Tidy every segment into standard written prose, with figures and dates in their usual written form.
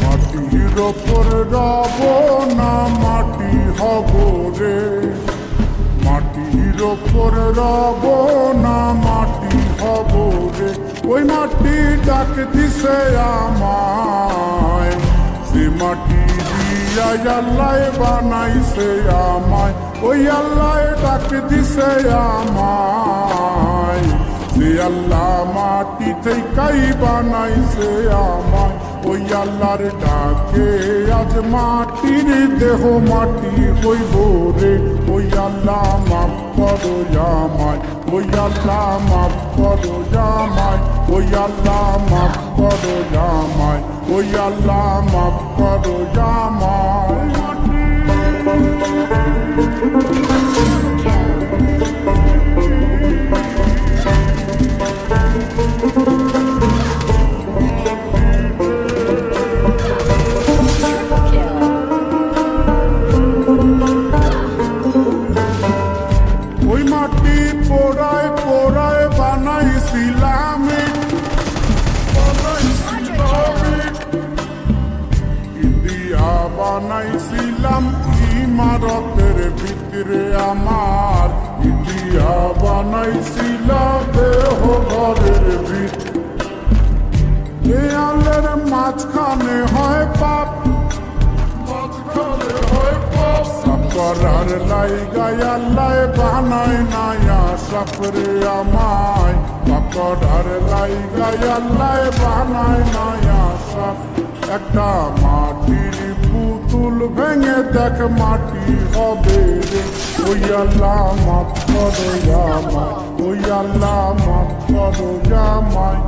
মাটির ওপর রব না মাটি হব রে, মাটির ওপর রব না মাটি হব রে। ওই মাটি ডাক দিছে আমায়, সে মাটি দিয়া আল্লাহ বানাইছে আমায়। ওই আল্লাহ ডাক দিছে আমায়, যে আল্লাহ মাটি থেকেই বানাইছে আমায়। ওই আল্লাহর ডাকে আজ মাটির দেহ মাটি হইব রে। ওই আল্লাহ মাফ করো আমায়, ওই আল্লাহ মাফ করো আমায়, ওই আল্লাহ মাফ করো আমায়, ওই আল্লাহ মাফ করো আমায়। ওই মাটি পোড়ায় পোড়ায় বানাইছিলাম, ইন্ডিয়া বানাইছিলাম ইমারতের ভিতরে আমার, ইন্ডিয়া বানাইছিলাম দেহ ঘরের ভিতরে। দেয়ালের মাঝখানে হয় পাপ, মাঝখানে হয় পাপ, করার লাইগায় আল্লাহ বানায় নায়া সাপরে আমায়। করার লাইগায় আল্লাহ বানায় নায়া সাপ। একটা মাটির পুতুল ভেঙে দেখ মাটি হবে রে। ওই আল্লাহ মাফ করো আমায়, ওই আল্লাহ মাফ করো আমায়।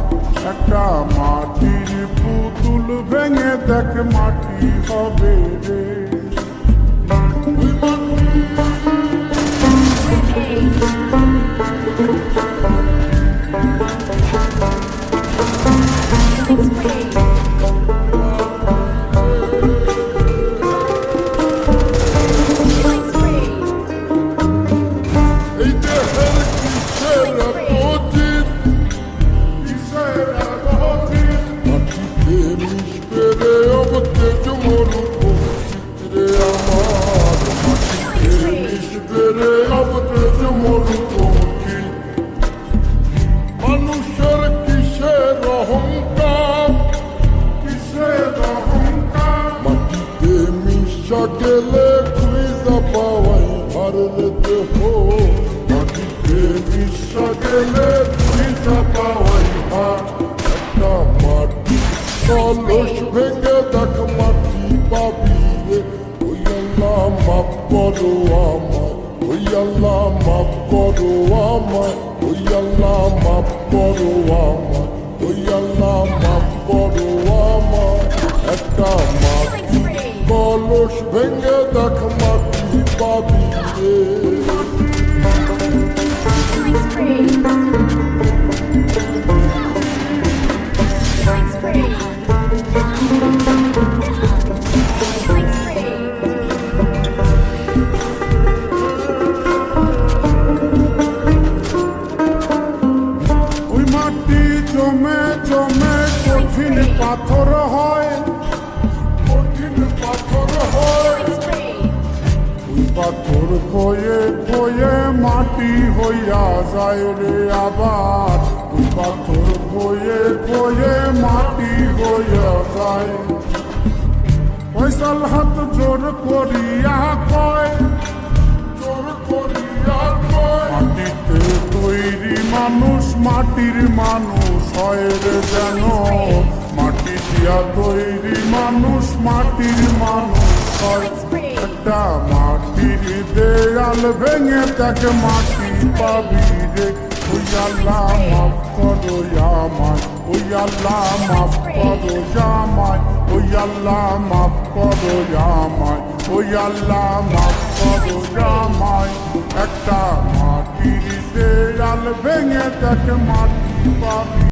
একটা মাটির পুতুল ভেঙে দেখ মাটি হবে রে। মানুষের কিসের অহংকার, কিসের অহংকার, মাটিতে মিশা গেলে খুঁজা পাওয়াই হারলে দেহ। মাটিতে মিশা গেলে খুঁজা পাওয়াই হার। একটা মাটি কলস ভেঙে দেখ মাটি পাবি রে। ওই আল্লাহ মাফ করো আমায়, ওই আল্লাহ মাফ করো আমায়, ওই আল্লাহ মাফ করো আমায়, ওই আল্লাহ মাফ করো আমায়। একটা মাটি কলস ভেঙে দেখ মাটি পাবি রে। জমে জমে কঠিন পাথর হয়, কঠিন পাথর হয়। ওই পাথর খয়ে খয়ে মাটি হইয়া যায় রে আবার। ওই পাথর খয়ে খয়ে মাটি হইয়া যায়। ফয়সাল হাত জোর করিয়া কয়, জোর করিয়া কয়, মাটিতে তৈরি মানুষ মাটির মানুষ হয় রে যেন। মাটি দিয়া তৈরি মানুষ মাটির মানুষ হয়। একটা মাটির দেয়াল ভেঙে তাকে মাটি পাবি রে। ওই আল্লাহ মাফ করো আমায়, ওই আল্লাহ মাফ করো আমায়, ওই আল্লাহ মাফ করো আমায়, ওই আল্লাহ মাফ করো আমায়। একটা মাটির দেয়াল ভেঙে তাকে মাটি পাবি।